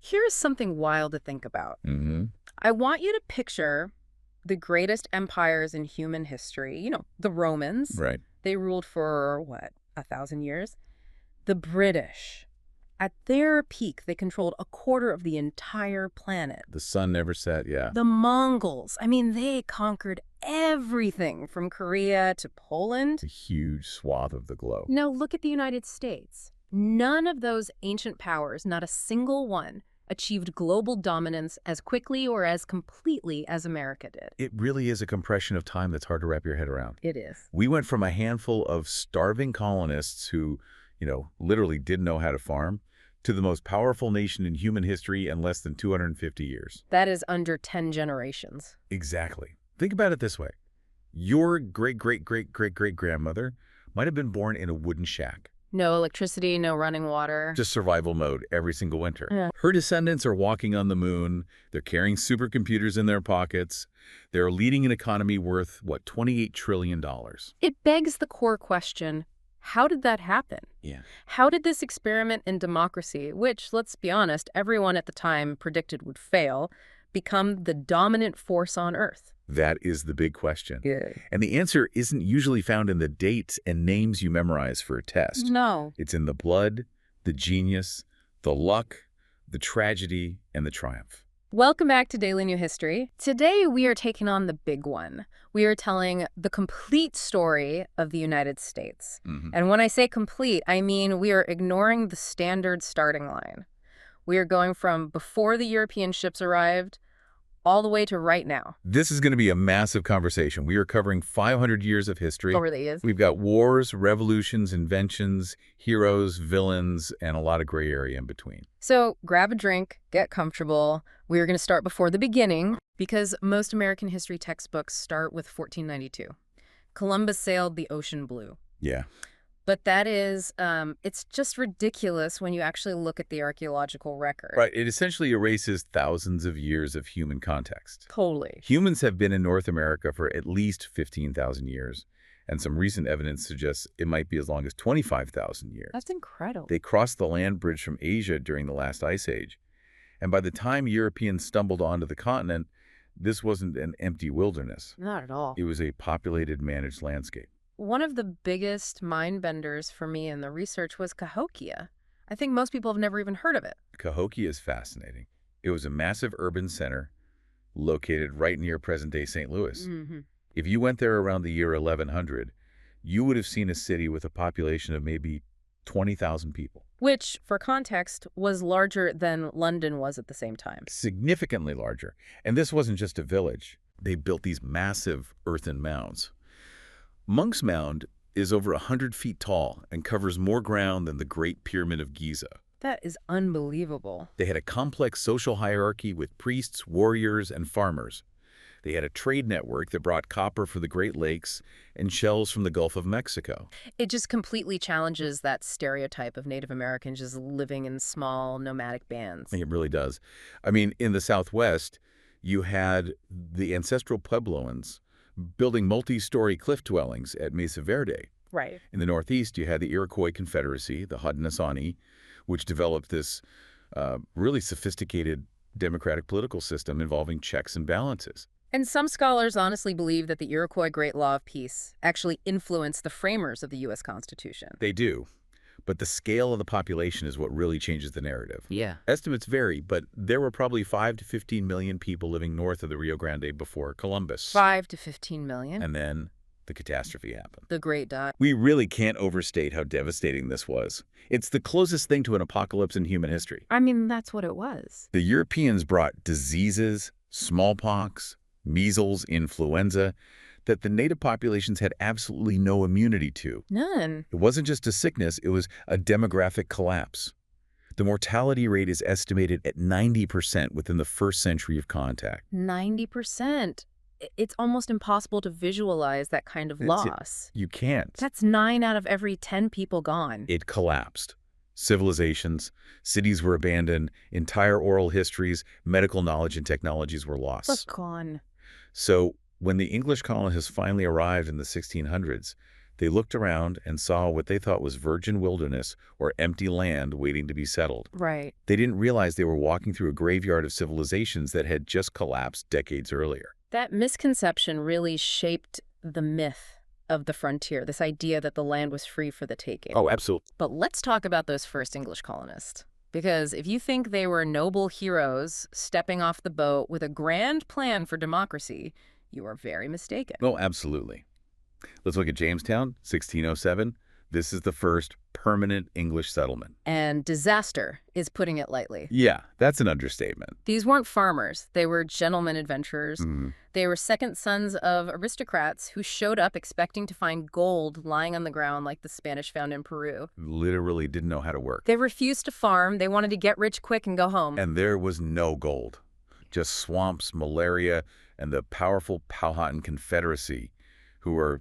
Here's something wild to think about. Mm-hmm. I want you to picture the greatest empires in human history. The Romans. Right. They ruled for, what, 1,000 years? The British. At their peak, they controlled a quarter of the entire planet. The sun never set, yeah. The Mongols. I mean, they conquered everything from Korea to Poland. A huge swath of the globe. Now look at the United States. None of those ancient powers, not a single one, achieved global dominance as quickly or as completely as America did. It really is a compression of time that's hard to wrap your head around. It is. We went from a handful of starving colonists who, literally didn't know how to farm, to the most powerful nation in human history in less than 250 years. That is under 10 generations. Exactly. Think about it this way. Your great-great-great-great-great-grandmother might have been born in a wooden shack. No electricity, no running water. Just survival mode every single winter. Yeah. Her descendants are walking on the moon. They're carrying supercomputers in their pockets. They're leading an economy worth, $28 trillion. It begs the core question, how did that happen? Yeah. How did this experiment in democracy, which, let's be honest, everyone at the time predicted would fail, become the dominant force on Earth? That is the big question. Yeah. And the answer isn't usually found in the dates and names you memorize for a test. No. It's in the blood, the genius, the luck, the tragedy, and the triumph. Welcome back to Daily New History. Today we are taking on the big one. We are telling the complete story of the United States. Mm-hmm. And when I say complete, I mean we are ignoring the standard starting line. We are going from before the European ships arrived all the way to right now. This is going to be a massive conversation. We are covering 500 years of history. Oh, really is. We've got wars, revolutions, inventions, heroes, villains, and a lot of gray area in between. So grab a drink, get comfortable. We are going to start before the beginning because most American history textbooks start with 1492. Columbus sailed the ocean blue. Yeah. But that is, it's just ridiculous when you actually look at the archaeological record. Right. It essentially erases thousands of years of human context. Totally. Humans have been in North America for at least 15,000 years, and some recent evidence suggests it might be as long as 25,000 years. That's incredible. They crossed the land bridge from Asia during the last ice age, and by the time Europeans stumbled onto the continent, this wasn't an empty wilderness. Not at all. It was a populated, managed landscape. One of the biggest mind benders for me in the research was Cahokia. I think most people have never even heard of it. Cahokia is fascinating. It was a massive urban center located right near present-day St. Louis. Mm-hmm. If you went there around the year 1100, you would have seen a city with a population of maybe 20,000 people. Which, for context, was larger than London was at the same time. Significantly larger. And this wasn't just a village. They built these massive earthen mounds. Monk's Mound is over 100 feet tall and covers more ground than the Great Pyramid of Giza. That is unbelievable. They had a complex social hierarchy with priests, warriors, and farmers. They had a trade network that brought copper for the Great Lakes and shells from the Gulf of Mexico. It just completely challenges that stereotype of Native Americans just living in small nomadic bands. It really does. I mean, in the Southwest, you had the ancestral Puebloans building multi-story cliff dwellings at Mesa Verde. Right. In the Northeast, you had the Iroquois Confederacy, the Haudenosaunee, which developed this really sophisticated democratic political system involving checks and balances. And some scholars honestly believe that the Iroquois Great Law of Peace actually influenced the framers of the U.S. Constitution. They do. But the scale of the population is what really changes the narrative. Yeah. Estimates vary, but there were probably 5 to 15 million people living north of the Rio Grande before Columbus. 5 to 15 million. And then the catastrophe happened. The Great Dot. We really can't overstate how devastating this was. It's the closest thing to an apocalypse in human history. I mean, that's what it was. The Europeans brought diseases, smallpox, measles, influenza, that the native populations had absolutely no immunity to. None. It wasn't just a sickness, it was a demographic collapse. The mortality rate is estimated at 90% within the first century of contact. 90%. It's almost impossible to visualize that kind of loss. You can't. That's 9 out of every 10 people gone. It collapsed. Civilizations, cities were abandoned, entire oral histories, medical knowledge and technologies were lost. Look gone. So when the English colonists finally arrived in the 1600s, They looked around and saw what they thought was virgin wilderness or empty land waiting to be settled. Right. They didn't realize they were walking through a graveyard of civilizations that had just collapsed decades earlier. That misconception really shaped the myth of the frontier, this idea that the land was free for the taking. Oh, absolutely. But let's talk about those first English colonists. Because if you think they were noble heroes stepping off the boat with a grand plan for democracy, you are very mistaken. Oh, absolutely. Let's look at Jamestown, 1607. This is the first permanent English settlement. And disaster is putting it lightly. Yeah, that's an understatement. These weren't farmers. They were gentlemen adventurers. Mhm. They were second sons of aristocrats who showed up expecting to find gold lying on the ground like the Spanish found in Peru. Literally didn't know how to work. They refused to farm. They wanted to get rich quick and go home. And there was no gold. Just swamps, malaria, and the powerful Powhatan Confederacy, who were,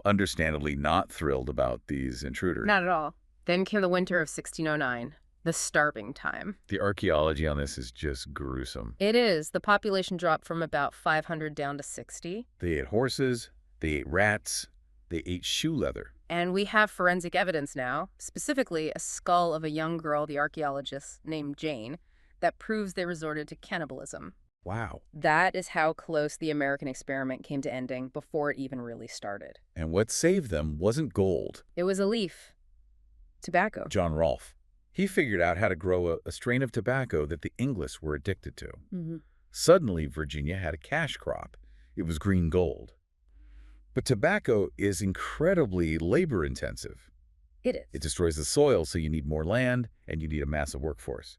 understandably not thrilled about these intruders. Not at all. Then came the winter of 1609, the starving time. The archaeology on this is just gruesome. It is. The population dropped from about 500 down to 60. They ate horses, they ate rats, they ate shoe leather. And we have forensic evidence now, specifically a skull of a young girl, the archaeologist, named Jane, that proves they resorted to cannibalism. Wow. That is how close the American experiment came to ending before it even really started. And what saved them wasn't gold. It was a leaf. Tobacco. John Rolfe. He figured out how to grow a strain of tobacco that the English were addicted to. Mm-hmm. Suddenly, Virginia had a cash crop. It was green gold. But tobacco is incredibly labor-intensive. It is. It destroys the soil, so you need more land, and you need a massive workforce.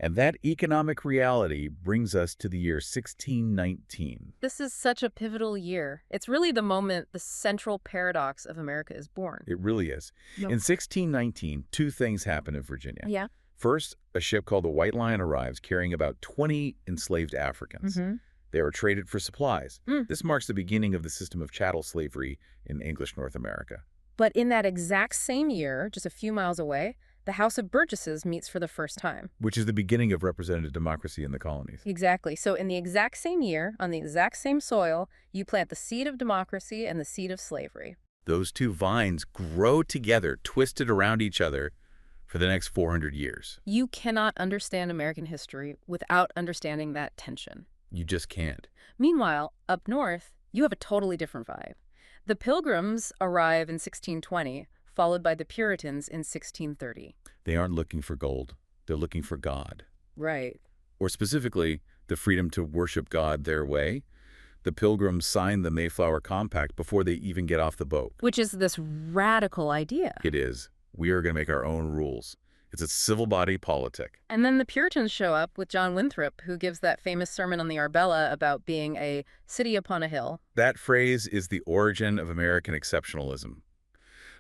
And that economic reality brings us to the year 1619. This is such a pivotal year. It's really the moment the central paradox of America is born. It really is. Yep. In 1619, two things happen in Virginia. Yeah. First, a ship called the White Lion arrives carrying about 20 enslaved Africans. Mm-hmm. They are traded for supplies. This marks the beginning of the system of chattel slavery in English North America. But in that exact same year, just a few miles away, the House of Burgesses meets for the first time. Which is the beginning of representative democracy in the colonies. Exactly. So in the exact same year, on the exact same soil, you plant the seed of democracy and the seed of slavery. Those two vines grow together, twisted around each other, for the next 400 years. You cannot understand American history without understanding that tension. You just can't. Meanwhile, up north, you have a totally different vibe. The Pilgrims arrive in 1620, followed by the Puritans in 1630. They aren't looking for gold. They're looking for God. Right. Or specifically, the freedom to worship God their way. The Pilgrims signed the Mayflower Compact before they even get off the boat. Which is this radical idea. It is. We are going to make our own rules. It's a civil body politic. And then the Puritans show up with John Winthrop, who gives that famous sermon on the Arbella about being a city upon a hill. That phrase is the origin of American exceptionalism.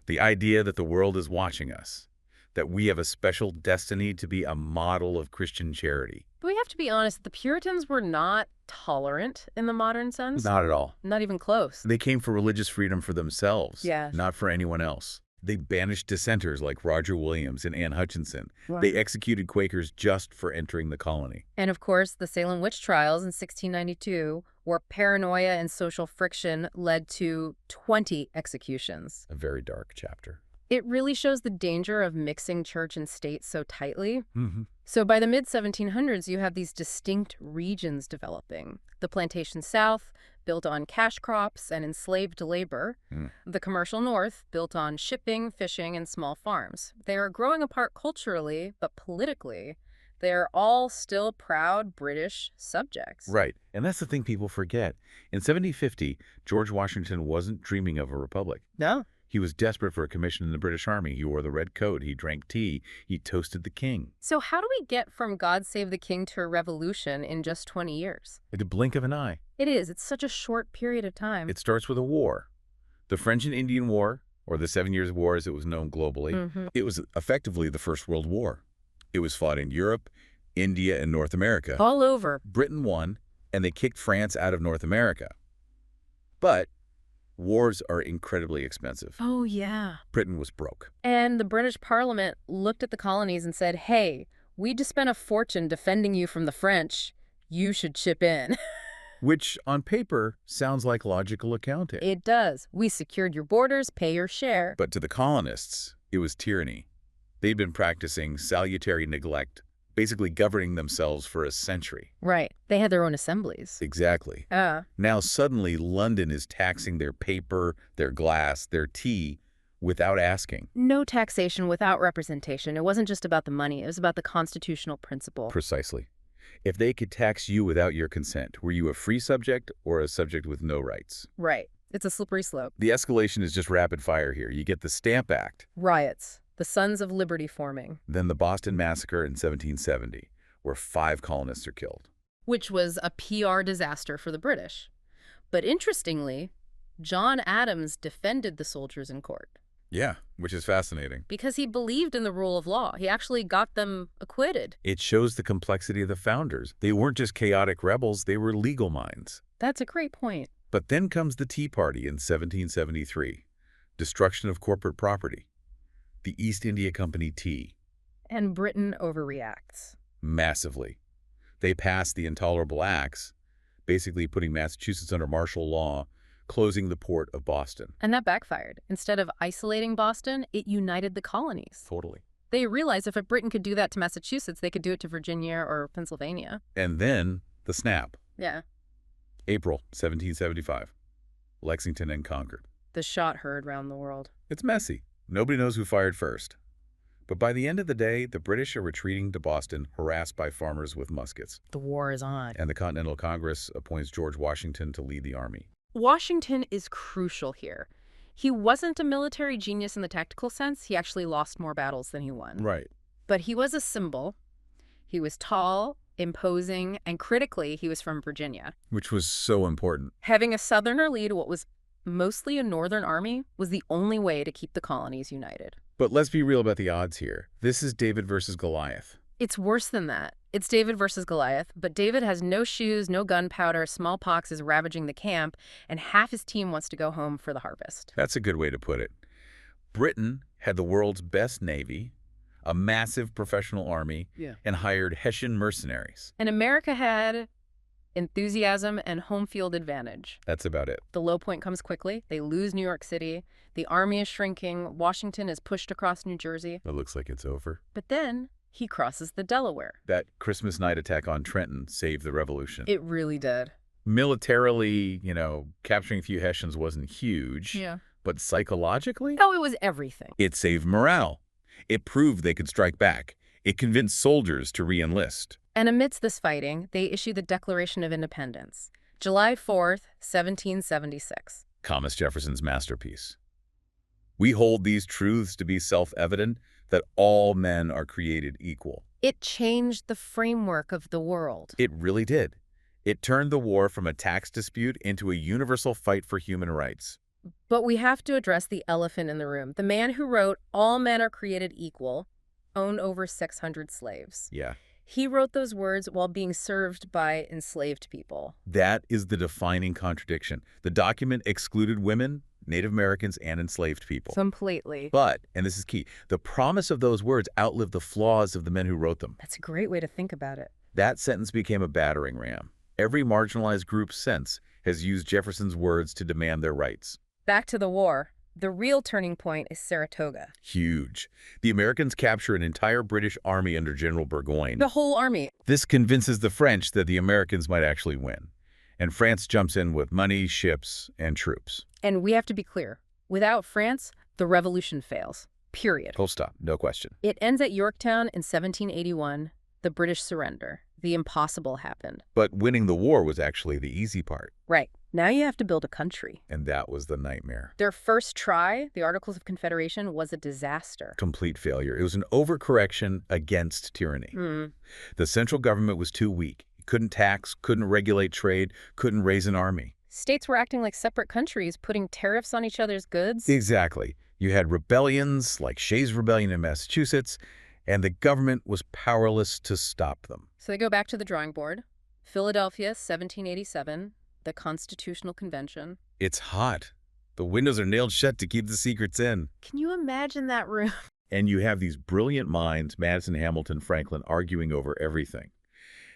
The idea that the world is watching us, that we have a special destiny to be a model of Christian charity. But we have to be honest, the Puritans were not tolerant in the modern sense. Not at all. Not even close. They came for religious freedom for themselves, Yes. not for anyone else. They banished dissenters like Roger Williams and Anne Hutchinson. Wow. They executed Quakers just for entering the colony. And of course, the Salem witch trials in 1692, where paranoia and social friction led to 20 executions. A very dark chapter. It really shows the danger of mixing church and state so tightly. Mm-hmm. So by the mid-1700s, you have these distinct regions developing. The plantation south, built on cash crops and enslaved labor. The commercial north, built on shipping, fishing, and small farms. They are growing apart culturally, but politically, they are all still proud British subjects. Right. And that's the thing people forget. In 1750, George Washington wasn't dreaming of a republic. No. He was desperate for a commission in the British Army. He wore the red coat. He drank tea. He toasted the king. So how do we get from God Save the King to a revolution in just 20 years? At the blink of an eye. It is. It's such a short period of time. It starts with a war. The French and Indian War, or the 7 Years' War as it was known globally. It was effectively the First World War. It was fought in Europe, India, and North America. All over. Britain won, and they kicked France out of North America. But wars are incredibly expensive. Oh, yeah. Britain was broke. And the British Parliament looked at the colonies and said, hey, we just spent a fortune defending you from the French. You should chip in. Which, on paper, sounds like logical accounting. It does. We secured your borders, pay your share. But to the colonists, it was tyranny. They'd been practicing salutary neglect, basically governing themselves for a century. Right. They had their own assemblies. Exactly. Now suddenly London is taxing their paper, their glass, their tea without asking. No taxation without representation. It wasn't just about the money. It was about the constitutional principle. Precisely. If they could tax you without your consent, were you a free subject or a subject with no rights? Right. It's a slippery slope. The escalation is just rapid fire here. You get the Stamp Act. Riots. The Sons of Liberty forming. Then the Boston Massacre in 1770, where 5 colonists are killed. Which was a PR disaster for the British. But interestingly, John Adams defended the soldiers in court. Yeah, which is fascinating. Because he believed in the rule of law. He actually got them acquitted. It shows the complexity of the founders. They weren't just chaotic rebels, they were legal minds. That's a great point. But then comes the Tea Party in 1773. Destruction of corporate property. The East India Company tea. And Britain overreacts. Massively. They passed the Intolerable Acts, basically putting Massachusetts under martial law, closing the port of Boston. And that backfired. Instead of isolating Boston, it united the colonies. Totally. They realized if Britain could do that to Massachusetts, they could do it to Virginia or Pennsylvania. And then the snap. Yeah. April 1775. Lexington and Concord. The shot heard round the world. It's messy. Nobody knows who fired first. But by the end of the day, the British are retreating to Boston, harassed by farmers with muskets. The war is on. And the Continental Congress appoints George Washington to lead the army. Washington is crucial here. He wasn't a military genius in the tactical sense. He actually lost more battles than he won. Right. But he was a symbol. He was tall, imposing, and critically, he was from Virginia. Which was so important. Having a Southerner lead what was mostly a Northern army was the only way to keep the colonies united. But let's be real about the odds here. This is David versus Goliath. It's worse than that. It's David versus Goliath, but David has no shoes, no gunpowder, smallpox is ravaging the camp, and half his team wants to go home for the harvest. That's a good way to put it. Britain had the world's best navy, a massive professional army, and hired Hessian mercenaries. And America had enthusiasm and home field advantage. That's about it. The low point comes quickly. They lose New York City. The army is shrinking. Washington is pushed across New Jersey. It looks like it's over. But then he crosses the Delaware. That Christmas night attack on Trenton saved the revolution. It really did. Militarily, capturing a few Hessians wasn't huge. Yeah. But psychologically? Oh, it was everything. It saved morale. It proved they could strike back. It convinced soldiers to re-enlist. And amidst this fighting, they issued the Declaration of Independence, July 4th, 1776. Thomas Jefferson's masterpiece. We hold these truths to be self-evident, that all men are created equal. It changed the framework of the world. It really did. It turned the war from a tax dispute into a universal fight for human rights. But we have to address the elephant in the room. The man who wrote, "All men are created equal," owned over 600 slaves. Yeah. He wrote those words while being served by enslaved people. That is the defining contradiction. The document excluded women, Native Americans, and enslaved people. Completely. But, and this is key, the promise of those words outlived the flaws of the men who wrote them. That's a great way to think about it. That sentence became a battering ram. Every marginalized group since has used Jefferson's words to demand their rights. Back to the war. The real turning point is Saratoga. Huge. The Americans capture an entire British army under General Burgoyne. The whole army. This convinces the French that the Americans might actually win. And France jumps in with money, ships, and troops. And we have to be clear. Without France, the revolution fails. Period. Full stop. No question. It ends at Yorktown in 1781. The British surrender. The impossible happened. But winning the war was actually the easy part. Right. Now you have to build a country. And that was the nightmare. Their first try, the Articles of Confederation, was a disaster. Complete failure. It was an overcorrection against tyranny. The central government was too weak. It couldn't tax, couldn't regulate trade, couldn't raise an army. States were acting like separate countries, putting tariffs on each other's goods. Exactly. You had rebellions like Shays' Rebellion in Massachusetts, and the government was powerless to stop them. So they go back to the drawing board. Philadelphia, 1787, the Constitutional Convention. It's hot. The windows are nailed shut to keep the secrets in. Can you imagine that room? And you have these brilliant minds, Madison, Hamilton, Franklin, arguing over everything.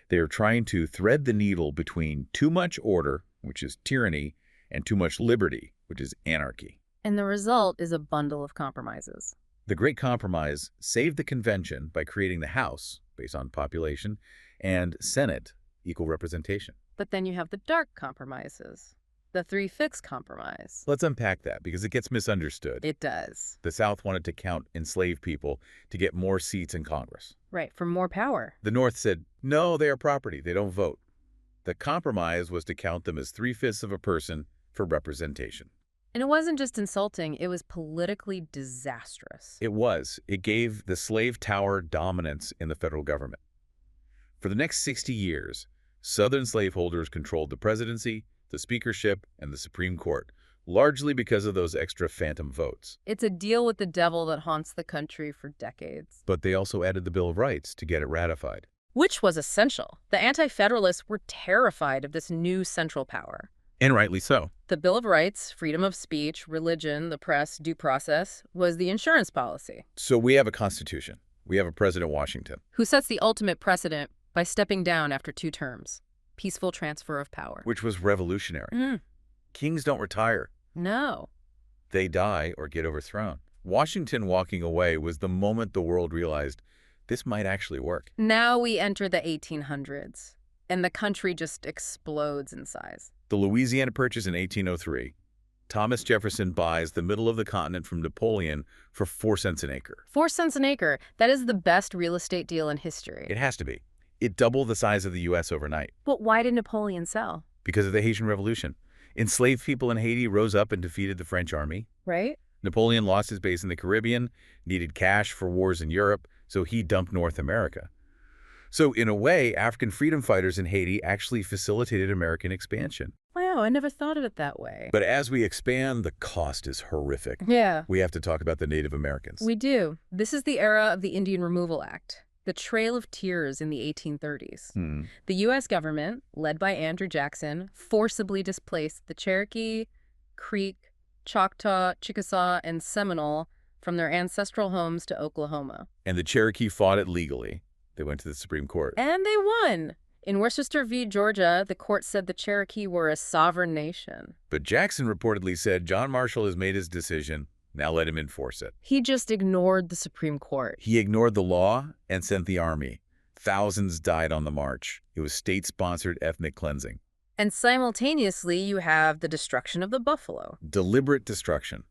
They are trying to thread the needle between too much order, which is tyranny, and too much liberty, which is anarchy. And the result is a bundle of compromises. The Great Compromise saved the convention by creating the House, based on population, and Senate, equal representation. But then you have the dark compromises, the three-fifths compromise. Let's unpack that because it gets misunderstood. It does. The South wanted to count enslaved people to get more seats in Congress. Right, for more power. The North said, no, they are property. They don't vote. The compromise was to count them as 3/5 of a person for representation. And it wasn't just insulting, it was politically disastrous. It was. It gave the slave tower dominance in the federal government. For the next 60 years, Southern slaveholders controlled the presidency, the speakership, and the Supreme Court, largely because of those extra phantom votes. It's a deal with the devil that haunts the country for decades. But they also added the Bill of Rights to get it ratified. Which was essential. The Anti-Federalists were terrified of this new central power. And rightly so. The Bill of Rights, freedom of speech, religion, the press, due process, was the insurance policy. So we have a constitution. We have a President Washington. Who sets the ultimate precedent by stepping down after 2 terms. Peaceful transfer of power. Which was revolutionary. Kings don't retire. No. They die or get overthrown. Washington walking away was the moment the world realized this might actually work. Now we enter the 1800s, and the country just explodes in size. The Louisiana Purchase in 1803. Thomas Jefferson buys the middle of the continent from Napoleon for 4 cents an acre. 4 cents an acre. That is the best real estate deal in history. It has to be. It doubled the size of the U.S. overnight. But why did Napoleon sell? Because of the Haitian Revolution. Enslaved people in Haiti rose up and defeated the French army. Right? Napoleon lost his base in the Caribbean, needed cash for wars in Europe, so he dumped North America. So in a way, African freedom fighters in Haiti actually facilitated American expansion. Wow, I never thought of it that way. But as we expand, the cost is horrific. Yeah. We have to talk about the Native Americans. We do. This is the era of the Indian Removal Act, the Trail of Tears in the 1830s. The U.S. government, led by Andrew Jackson, forcibly displaced the Cherokee, Creek, Choctaw, Chickasaw, and Seminole from their ancestral homes to Oklahoma. And the Cherokee fought it legally. They went to the Supreme Court. And they won. In Worcester v. Georgia, the court said the Cherokee were a sovereign nation. But Jackson reportedly said John Marshall has made his decision. Now let him enforce it. He just ignored the Supreme Court. He ignored the law and sent the army. Thousands died on the march. It was state-sponsored ethnic cleansing. And simultaneously, you have the destruction of the buffalo. Deliberate destruction.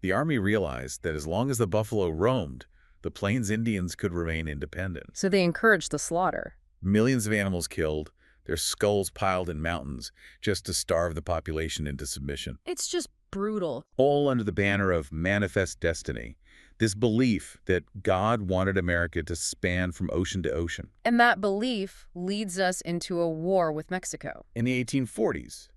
The army realized that as long as the buffalo roamed, the Plains Indians could remain independent. So they encouraged the slaughter. Millions of animals killed, their skulls piled in mountains, just to starve the population into submission. It's just brutal. All under the banner of manifest destiny, this belief that God wanted America to span from ocean to ocean. And that belief leads us into a war with Mexico. In the 1840s,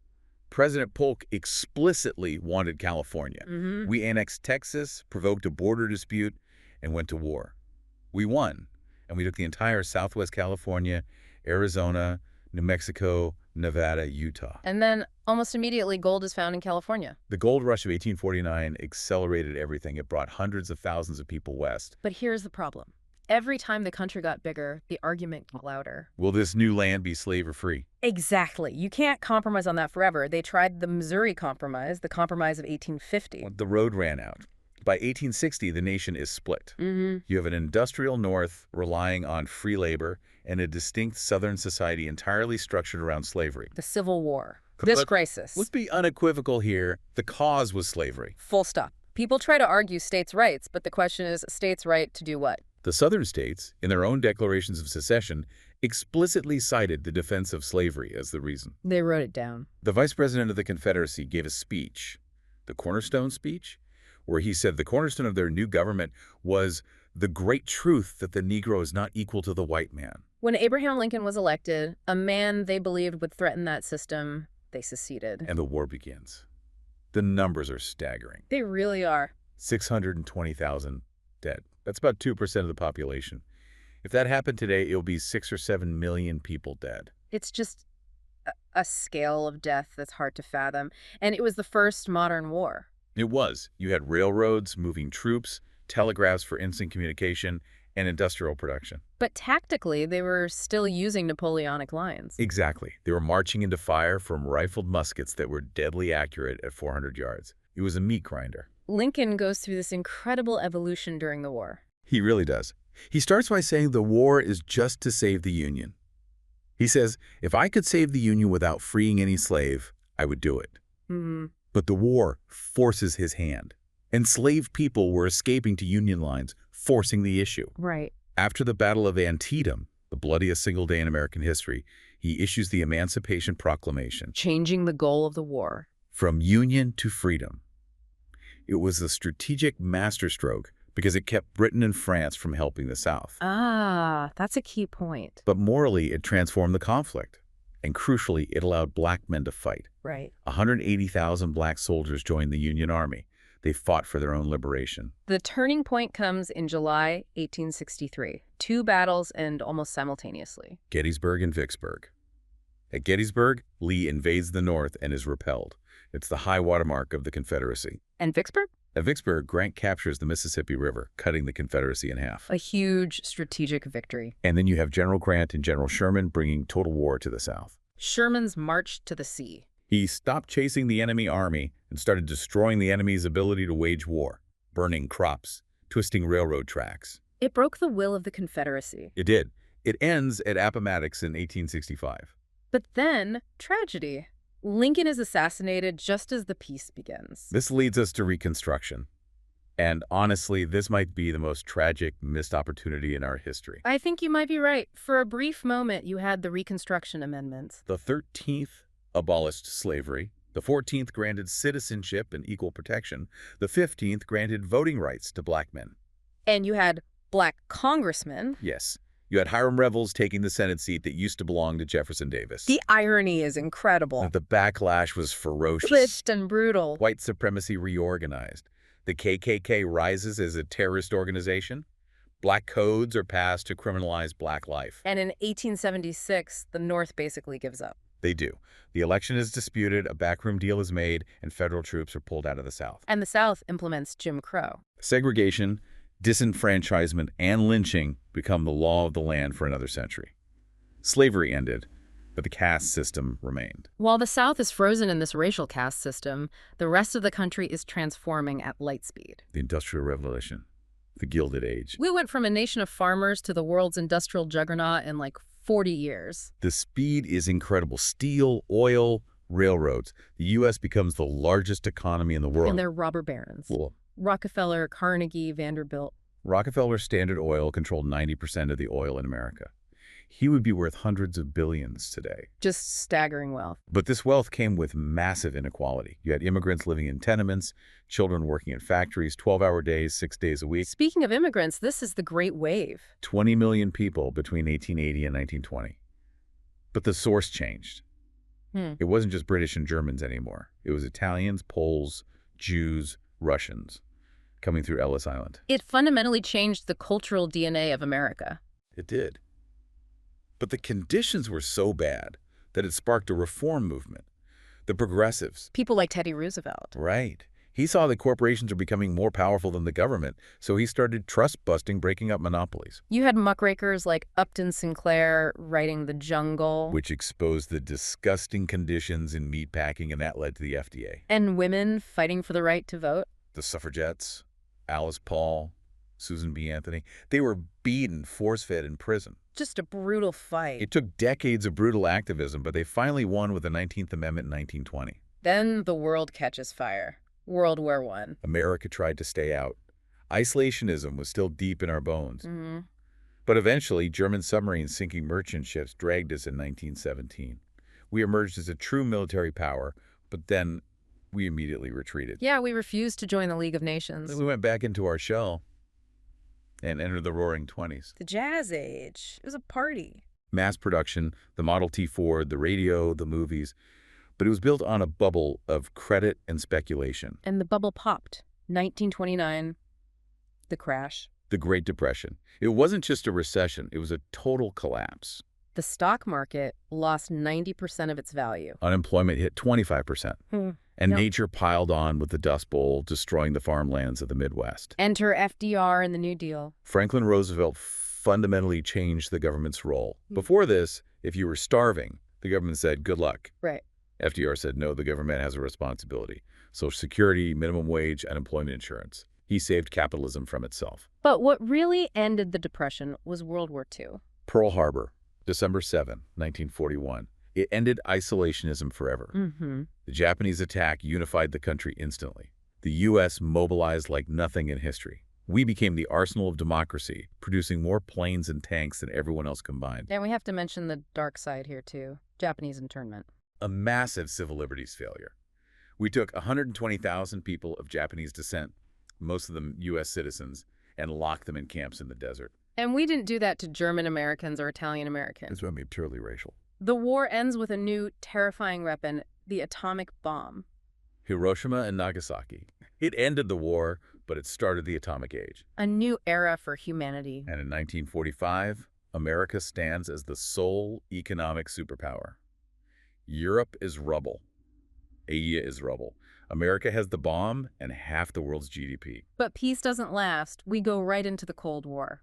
President Polk explicitly wanted California. We annexed Texas, provoked a border dispute, and went to war. We won, and we took the entire Southwest California, Arizona, New Mexico, Nevada, Utah. And then almost immediately gold is found in California. The gold rush of 1849 accelerated everything. It brought hundreds of thousands of people west. But here's the problem. Every time the country got bigger, the argument got louder. Will this new land be slave or free? Exactly. You can't compromise on that forever. They tried the Missouri Compromise, the Compromise of 1850. The road ran out. By 1860, the nation is split. You have an industrial North relying on free labor and a distinct Southern society entirely structured around slavery. The Civil War. This crisis. Let's be unequivocal here. The cause was slavery. Full stop. People try to argue states' rights, but the question is states' right to do what? The Southern states, in their own declarations of secession, explicitly cited the defense of slavery as the reason. They wrote it down. The Vice President of the Confederacy gave a speech, the Cornerstone speech, where he said the cornerstone of their new government was the great truth that the Negro is not equal to the white man. When Abraham Lincoln was elected, a man they believed would threaten that system, they seceded. And the war begins. The numbers are staggering. They really are. 620,000 dead. That's about 2% of the population. If that happened today, it'll be 6 or 7 million people dead. It's just a scale of death that's hard to fathom. And it was the first modern war. It was. You had railroads moving troops, telegraphs for instant communication, and industrial production. But tactically, they were still using Napoleonic lines. Exactly. They were marching into fire from rifled muskets that were deadly accurate at 400 yards. It was a meat grinder. Lincoln goes through this incredible evolution during the war. He really does. He starts by saying the war is just to save the Union. He says, if I could save the Union without freeing any slave, I would do it. But the war forces his hand. Enslaved people were escaping to Union lines, forcing the issue. Right. After the Battle of Antietam, the bloodiest single day in American history, he issues the Emancipation Proclamation. Changing the goal of the war. From Union to freedom. It was a strategic masterstroke because it kept Britain and France from helping the South. Ah, that's a key point. But morally, it transformed the conflict. And crucially, it allowed black men to fight. Right. 180,000 black soldiers joined the Union Army. They fought for their own liberation. The turning point comes in July 1863. 2 battles end almost simultaneously. Gettysburg and Vicksburg. At Gettysburg, Lee invades the North and is repelled. It's the high watermark of the Confederacy. And Vicksburg? At Vicksburg, Grant captures the Mississippi River, cutting the Confederacy in half. A huge strategic victory. And then you have General Grant and General Sherman bringing total war to the South. Sherman's march to the sea. He stopped chasing the enemy army and started destroying the enemy's ability to wage war, burning crops, twisting railroad tracks. It broke the will of the Confederacy. It did. It ends at Appomattox in 1865. But then, tragedy. Lincoln is assassinated just as the peace begins. This leads us to Reconstruction. And honestly, this might be the most tragic missed opportunity in our history. I think you might be right. For a brief moment, you had the Reconstruction Amendments. The 13th abolished slavery. The 14th granted citizenship and equal protection. The 15th granted voting rights to black men. And you had black congressmen. Yes. You had Hiram Revels taking the Senate seat that used to belong to Jefferson Davis. The irony is incredible. The backlash was ferocious. Glitched and brutal. White supremacy reorganized. The KKK rises as a terrorist organization. Black codes are passed to criminalize black life. And in 1876, the North basically gives up. They do. The election is disputed, a backroom deal is made, and federal troops are pulled out of the South. And the South implements Jim Crow. Segregation, disenfranchisement, and lynching become the law of the land for another century. Slavery ended, but the caste system remained. While the South is frozen in this racial caste system, the rest of the country is transforming at light speed. The Industrial Revolution, the Gilded Age. We went from a nation of farmers to the world's industrial juggernaut in like 40 years. The speed is incredible. Steel, oil, railroads. The U.S. becomes the largest economy in the world. And they're robber barons. Cool. Rockefeller, Carnegie, Vanderbilt. Rockefeller Standard Oil controlled 90% of the oil in America. He would be worth hundreds of billions today. Just staggering wealth. But this wealth came with massive inequality. You had immigrants living in tenements, children working in factories, 12-hour days, 6 days a week. Speaking of immigrants, this is the Great Wave. 20 million people between 1880 and 1920. But the source changed. It wasn't just British and Germans anymore. It was Italians, Poles, Jews, Russians coming through Ellis Island. It fundamentally changed the cultural DNA of America. It did. But the conditions were so bad that it sparked a reform movement. The progressives. People like Teddy Roosevelt. Right. He saw that corporations are becoming more powerful than the government, so he started trust-busting, breaking up monopolies. You had muckrakers like Upton Sinclair writing The Jungle. Which exposed the disgusting conditions in meatpacking, and that led to the FDA. And women fighting for the right to vote. The suffragettes, Alice Paul, Susan B. Anthony, they were beaten, force-fed in prison. Just a brutal fight. It took decades of brutal activism, but they finally won with the 19th Amendment in 1920. Then the world catches fire. World War I. America tried to stay out. Isolationism was still deep in our bones. Mm-hmm. But eventually, German submarines sinking merchant ships dragged us in 1917. We emerged as a true military power, but then we immediately retreated. Yeah, we refused to join the League of Nations. Then we went back into our shell and entered the Roaring '20s. The Jazz Age. It was a party. Mass production, the Model T Ford, the radio, the movies. But it was built on a bubble of credit and speculation. And the bubble popped. 1929, the crash. The Great Depression. It wasn't just a recession, it was a total collapse. The stock market lost 90% of its value. Unemployment hit 25%. And And Yep. nature piled on with the Dust Bowl, destroying the farmlands of the Midwest. Enter FDR and the New Deal. Franklin Roosevelt fundamentally changed the government's role. Mm. Before this, if you were starving, the government said, good luck. Right. FDR said, no, the government has a responsibility. Social Security, minimum wage, unemployment insurance. He saved capitalism from itself. But what really ended the Depression was World War II. Pearl Harbor, December 7, 1941. It ended isolationism forever. Mm-hmm. The Japanese attack unified the country instantly. The U.S. mobilized like nothing in history. We became the arsenal of democracy, producing more planes and tanks than everyone else combined. And we have to mention the dark side here, too. Japanese internment. A massive civil liberties failure. We took 120,000 people of Japanese descent, most of them U.S. citizens, and locked them in camps in the desert. And we didn't do that to German Americans or Italian Americans. It's what made purely racial. The war ends with a new, terrifying weapon, the atomic bomb. Hiroshima and Nagasaki. It ended the war, but it started the atomic age. A new era for humanity. And in 1945, America stands as the sole economic superpower. Europe is rubble. Asia is rubble. America has the bomb and half the world's GDP. But peace doesn't last. We go right into the Cold War.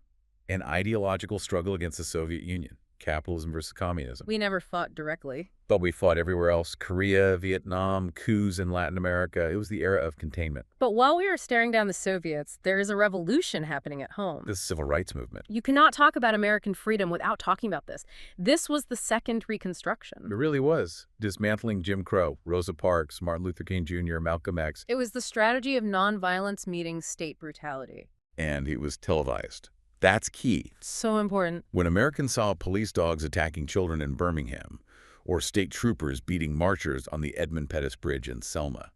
An ideological struggle against the Soviet Union. Capitalism versus communism. We never fought directly. But we fought everywhere else. Korea, Vietnam, coups in Latin America. It was the era of containment. But while we were staring down the Soviets, there is a revolution happening at home. The civil rights movement. You cannot talk about American freedom without talking about this. This was the second It Reconstruction. really was. Dismantling Jim Crow, Rosa Parks, Martin Luther King Jr., Malcolm X. It was the strategy of nonviolence meeting state brutality. And it was televised. That's key. So important. When Americans saw police dogs attacking children in Birmingham, or state troopers beating marchers on the Edmund Pettus Bridge in Selma,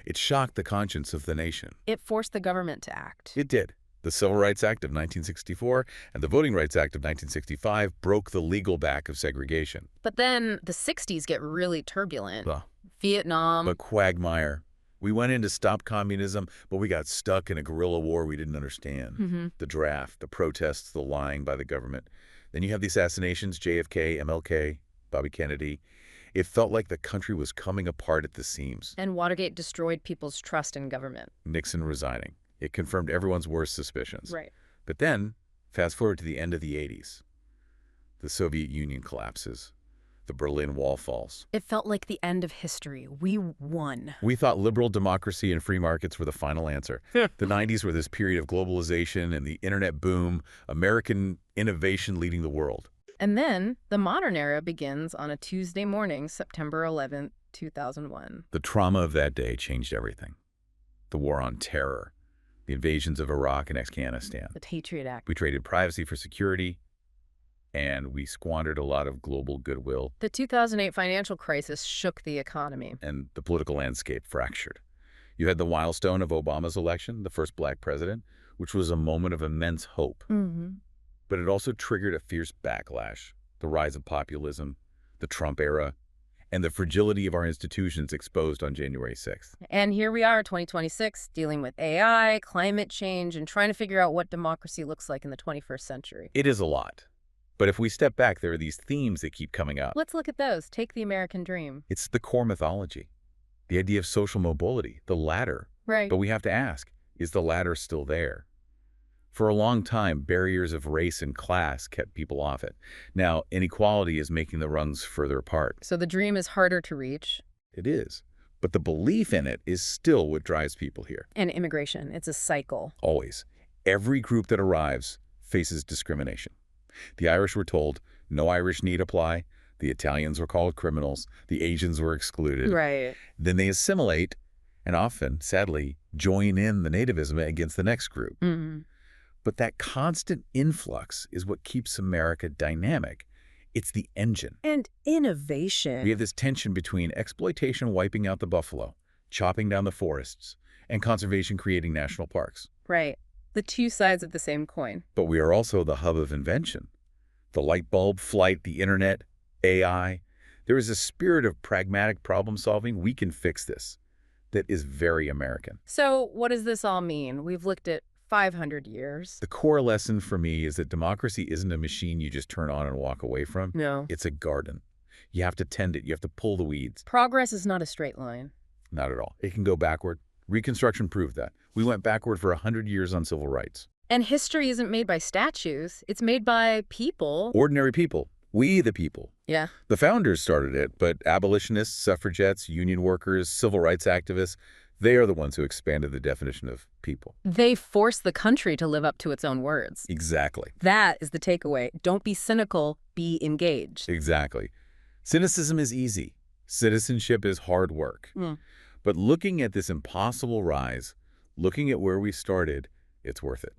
it shocked the conscience of the nation. It forced the government to act. It did. The Civil Rights Act of 1964 and the Voting Rights Act of 1965 broke the legal back of segregation. But then the 60s get really turbulent. Well, Vietnam. a quagmire. We went in to stop communism, but we got stuck in a guerrilla war we didn't understand. The draft, the protests, the lying by the government. Then you have the assassinations, JFK, MLK, Bobby Kennedy. It felt like the country was coming apart at the seams. And Watergate destroyed people's trust in government. Nixon resigning. It confirmed everyone's worst suspicions. Right. But then, fast forward to the end of the 80s. The Soviet Union collapses. The Berlin Wall falls. It felt like the end of history. We won. We thought liberal democracy and free markets were the final answer. The 90s were this period of globalization and the internet boom, American innovation leading the world. And then the modern era begins on a Tuesday morning, September 11th, 2001. The trauma of that day changed everything. The war on terror, the invasions of Iraq and Afghanistan. The Patriot Act. We traded privacy for security, and we squandered a lot of global goodwill. The 2008 financial crisis shook the economy. And the political landscape fractured. You had the milestone of Obama's election, the first black president, which was a moment of immense hope. But it also triggered a fierce backlash, the rise of populism, the Trump era, and the fragility of our institutions exposed on January 6th. And here we are, 2026, dealing with AI, climate change, and trying to figure out what democracy looks like in the 21st century. It is a lot. But if we step back, there are these themes that keep coming up. Let's look at those. Take the American dream. It's the core mythology, the idea of social mobility, the ladder. Right. But we have to ask, is the ladder still there? For a long time, barriers of race and class kept people off it. Now, inequality is making the rungs further apart. So the dream is harder to reach. It is. But the belief in it is still what drives people here. And immigration, it's a cycle. Always. Every group that arrives faces discrimination. The Irish were told, no Irish need apply. The Italians were called criminals. The Asians were excluded. Right. Then they assimilate and often, sadly, join in the nativism against the next group. But that constant influx is what keeps America dynamic. It's the engine. And innovation. We have this tension between exploitation wiping out the buffalo, chopping down the forests, and conservation creating national parks. Right. The two sides of the same coin. But we are also the hub of invention. The light bulb, flight, the internet, AI. There is a spirit of pragmatic problem solving. We can fix this. That is very American. So what does this all mean? We've looked at 500 years. The core lesson for me is that democracy isn't a machine you just turn on and walk away from. No. It's a garden. You have to tend it. You have to pull the weeds. Progress is not a straight line. not at all. It can go backward. Reconstruction proved that. We went backward for 100 years on civil rights. And history isn't made by statues. It's made by people. Ordinary people. We the people. Yeah. The founders started it, but abolitionists, suffragettes, union workers, civil rights activists, they are the ones who expanded the definition of people. They forced the country to live up to its own words. Exactly. That is the takeaway. Don't be cynical, be engaged. Exactly. Cynicism is easy. Citizenship is hard work. But looking at this impossible rise, looking at where we started, it's worth it.